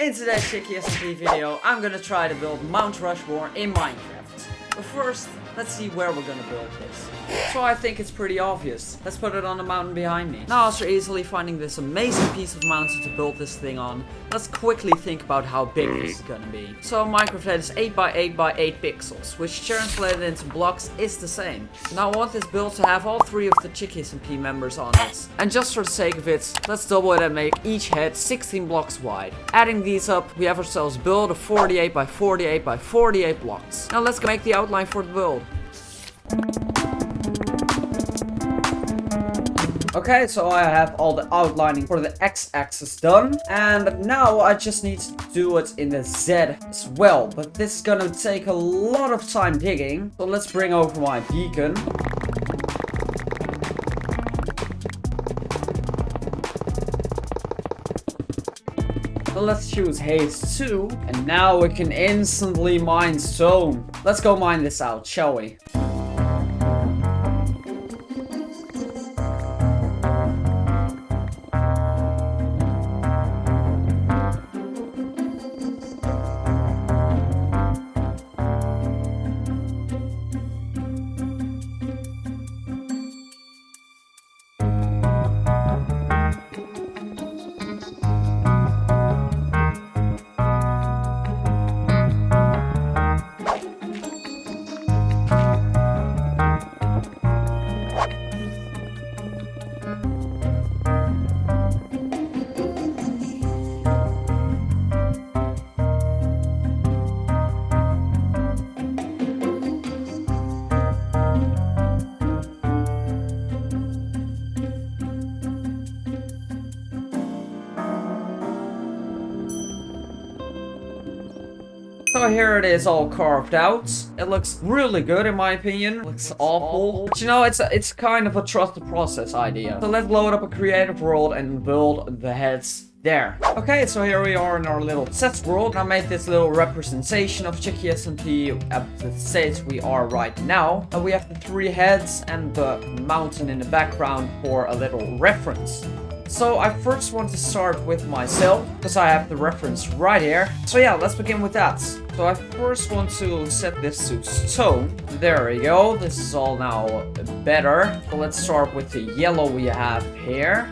In today's ChickySMP video, I'm gonna try to build Mount Rushmore in Minecraft. But first, let's see where we're gonna build this. So I think it's pretty obvious. Let's put it on the mountain behind me. Now, after easily finding this amazing piece of mountain to build this thing on, let's quickly think about how big this is gonna be. So Minecraft is 8x8x8 pixels, which translated into blocks is the same. Now I want this build to have all 3 of the ChickySMP members on it. And just for the sake of it, let's double it and make each head 16 blocks wide. Adding these up, we have ourselves build of 48x48x48 blocks. Now let's make the outline for the build. Okay, so I have all the outlining for the x-axis done, and now I just need to do it in the z as well, but this is gonna take a lot of time digging, so let's bring over my beacon. So let's choose haze 2, and now we can instantly mine stone. Let's go mine this out, shall we? So here it is all carved out. It looks really good in my opinion. It looks awful. But you know, it's kind of a trust the process idea. So let's load up a creative world and build the heads there. Okay, so here we are in our little set world. I made this little representation of ChickySMP at the stage we are right now. And we have the 3 heads and the mountain in the background for a little reference. So I first want to start with myself, because I have the reference right here. So yeah, let's begin with that. So I first want to set this to stone. There we go, this is all now better. So let's start with the yellow we have here.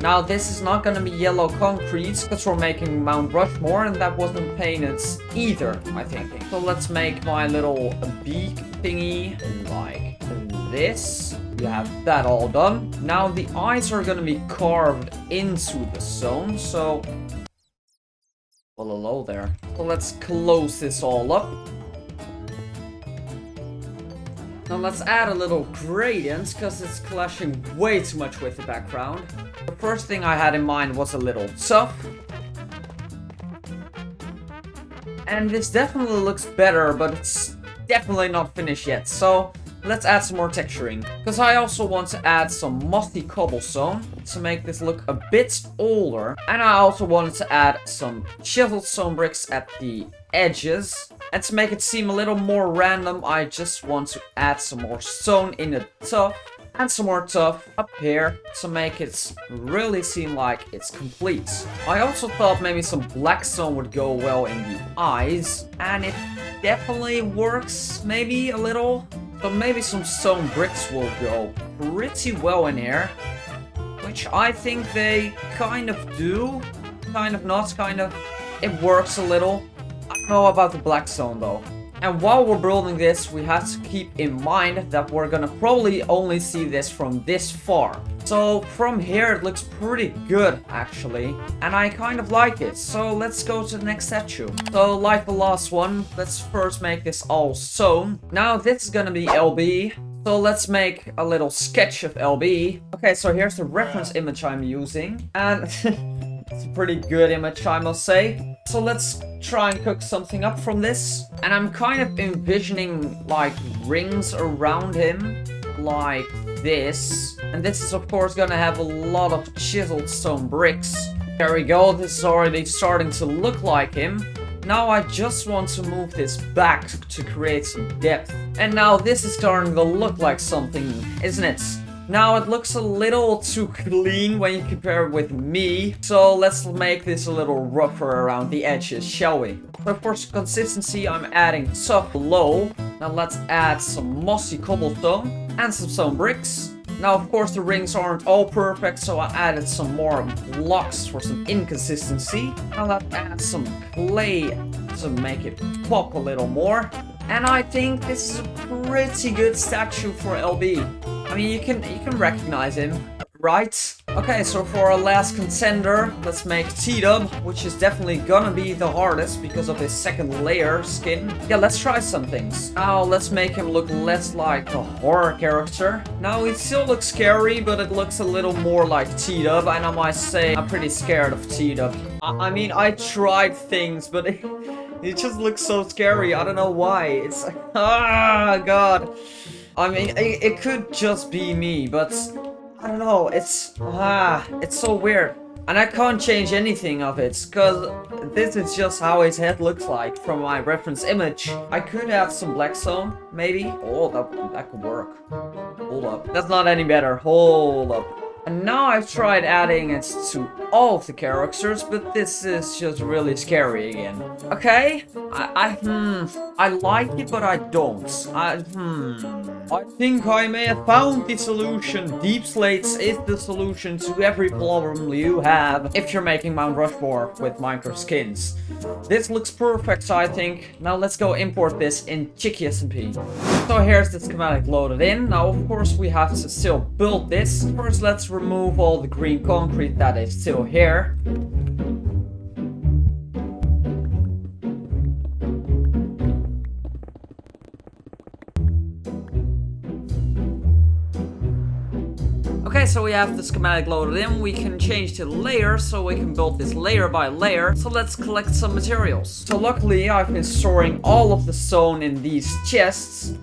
Now this is not gonna be yellow concrete, because we're making Mount Rushmore, and that wasn't painted either, I think. So let's make my little beak thingy like this. We have that all done. Now the eyes are gonna be carved into the stone, so... well, hello there. So let's close this all up. Now let's add a little gradient, because it's clashing way too much with the background. The first thing I had in mind was a little tough. And this definitely looks better, but it's definitely not finished yet, so... let's add some more texturing, because I also want to add some mothy cobblestone to make this look a bit older. And I also wanted to add some chiseled stone bricks at the edges. And to make it seem a little more random, I just want to add some more stone in the top and some more tuff up here to make it really seem like it's complete. I also thought maybe some black stone would go well in the eyes, and it definitely works maybe a little. So maybe some stone bricks will go pretty well in here, which I think they kind of do. Kind of not, kind of. It works a little. I don't know about the black stone though. And while we're building this, we have to keep in mind that we're gonna probably only see this from this far. So from here it looks pretty good actually, and I kind of like it. So let's go to the next statue. So like the last one, let's first make this all stone. Now this is gonna be LB. So let's make a little sketch of LB. Okay, so here's the reference image I'm using, and it's a pretty good image, I must say. So let's try and cook something up from this. And I'm kind of envisioning like rings around him, like this. And this is of course gonna have a lot of chiseled stone bricks. There we go, this is already starting to look like him. Now I just want to move this back to create some depth. And now this is starting to look like something, isn't it? Now it looks a little too clean when you compare it with me. So let's make this a little rougher around the edges, shall we? So for consistency, I'm adding soft low. Now let's add some mossy cobblestone and some stone bricks. Now, of course, the rings aren't all perfect, so I added some more blocks for some inconsistency. Now let's add some clay to make it pop a little more. And I think this is a pretty good statue for LB. I mean, you can recognize him, right? Okay, so for our last contender, let's make T-Dub, which is definitely gonna be the hardest because of his second layer skin. Yeah, let's try some things. Now, let's make him look less like a horror character. Now, he still looks scary, but it looks a little more like T-Dub, and I might say I'm pretty scared of T-Dub. I mean, I tried things, but it just looks so scary. I don't know why. It's like, ah, God. I mean, it could just be me, but I don't know. It's so weird. And I can't change anything of it, because this is just how his head looks like from my reference image. I could add some black stone, maybe. Oh, that could work. Hold up. That's not any better. Hold up. And now I've tried adding it to all of the characters, but this is just really scary again. Okay, I like it, but I don't. I think I may have found the solution. Deep slates is the solution to every problem you have if you're making Mount Rushmore with Minecraft skins. This looks perfect, so I think. Now let's go import this in ChickySMP. So here's the schematic loaded in. Now, of course, we have to still build this. First, let's remove all the green concrete that is still here. Okay, so we have the schematic loaded in. We can change to layers, so we can build this layer by layer. So let's collect some materials. So luckily, I've been storing all of the stone in these chests.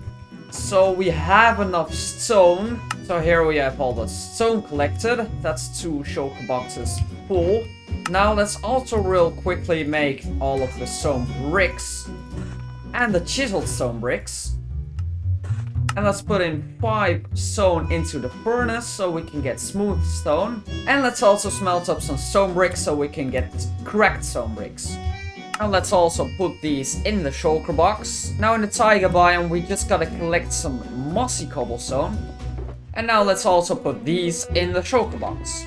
So we have enough stone. So here we have all the stone collected. That's 2 shulker boxes full. Now let's also real quickly make all of the stone bricks and the chiseled stone bricks. And let's put in 5 stone into the furnace so we can get smooth stone. And let's also smelt up some stone bricks so we can get cracked stone bricks. And let's also put these in the shulker box. Now in the taiga biome, we just gotta collect some mossy cobblestone. And now let's also put these in the shulker box.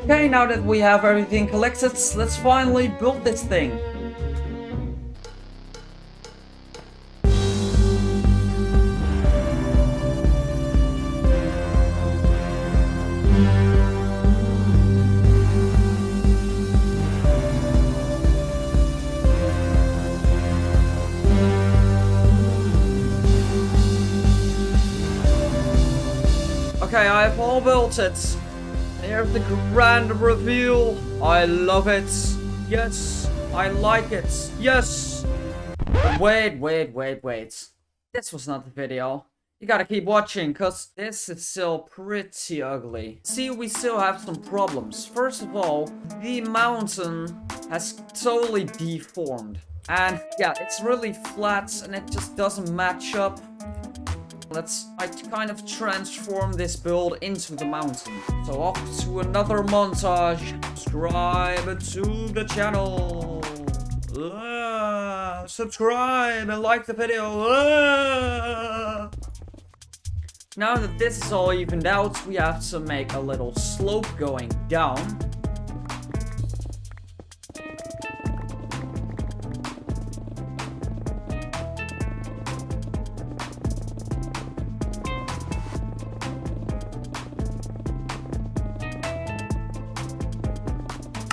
Okay, now that we have everything collected, let's finally build this thing. Okay, I have all built it. Here's the grand reveal. I love it. Yes, I like it. Yes. But wait. This was not the video. You gotta keep watching, cause this is still pretty ugly. See, we still have some problems. First of all, the mountain has totally deformed. And yeah, it's really flat and it just doesn't match up. I kind of transform this build into the mountain. So off to another montage. Subscribe to the channel. Subscribe and like the video. Now that this is all evened out, we have to make a little slope going down.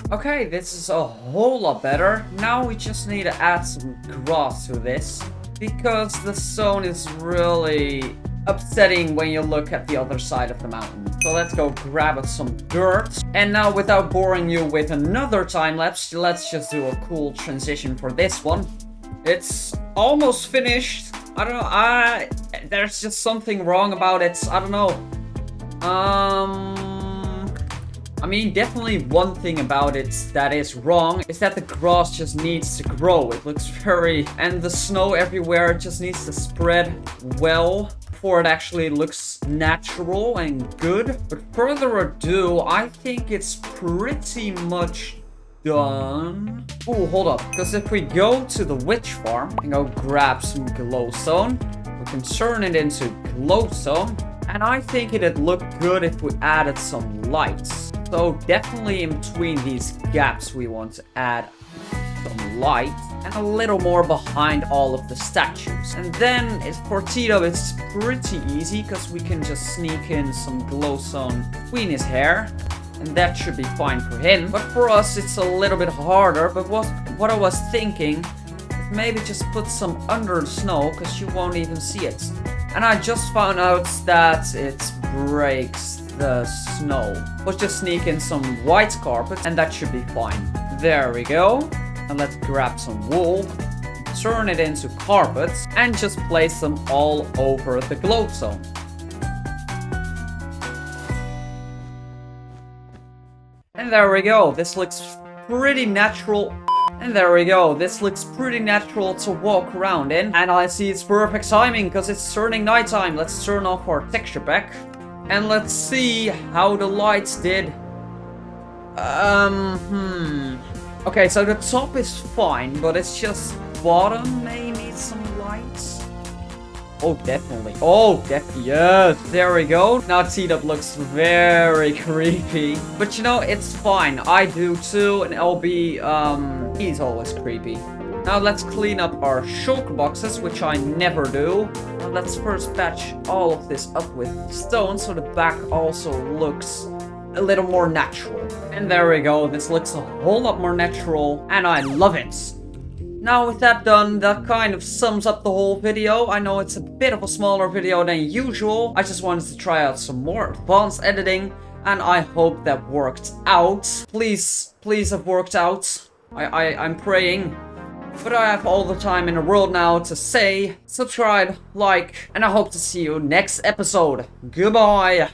Okay, this is a whole lot better. Now we just need to add some grass to this, because the stone is really upsetting when you look at the other side of the mountain. So let's go grab some dirt. And now, without boring you with another time lapse, let's just do a cool transition for this one. It's almost finished. I don't know, there's just something wrong about it. I don't know. I mean, definitely one thing about it that is wrong is that the grass just needs to grow. It looks very... and the snow everywhere just needs to spread well before it actually looks natural and good. But further ado, I think it's pretty much done. Oh, hold up. Because if we go to the witch farm and go grab some glowstone, we can turn it into glowstone. And I think it'd look good if we added some lights. So definitely in between these gaps we want to add some light and a little more behind all of the statues. And then for Tito it's pretty easy because we can just sneak in some glowstone between his hair. And that should be fine for him. But for us, it's a little bit harder. But what I was thinking, maybe just put some under the snow, because you won't even see it. And I just found out that it breaks the snow. Let's just sneak in some white carpet, and that should be fine. There we go. And let's grab some wool, turn it into carpets, and just place them all over the glowstone. And there we go, this looks pretty natural. And there we go, this looks pretty natural to walk around in. And I see it's perfect timing because it's turning nighttime. Let's turn off our texture pack. And let's see how the lights did. Okay, so the top is fine, but it's just bottom may need some lights. Oh, definitely. Oh, definitely. Yes. There we go. Now T-Dub looks very creepy. But you know, it's fine. I do too. And LB, he's always creepy. Now let's clean up our shulker boxes, which I never do. Now let's first patch all of this up with stone so the back also looks a little more natural. And there we go. This looks a whole lot more natural. And I love it. Now with that done, that kind of sums up the whole video. I know it's a bit of a smaller video than usual. I just wanted to try out some more advanced editing, and I hope that worked out. Please have worked out. I'm praying. But I have all the time in the world now to say subscribe, like, and I hope to see you next episode. Goodbye!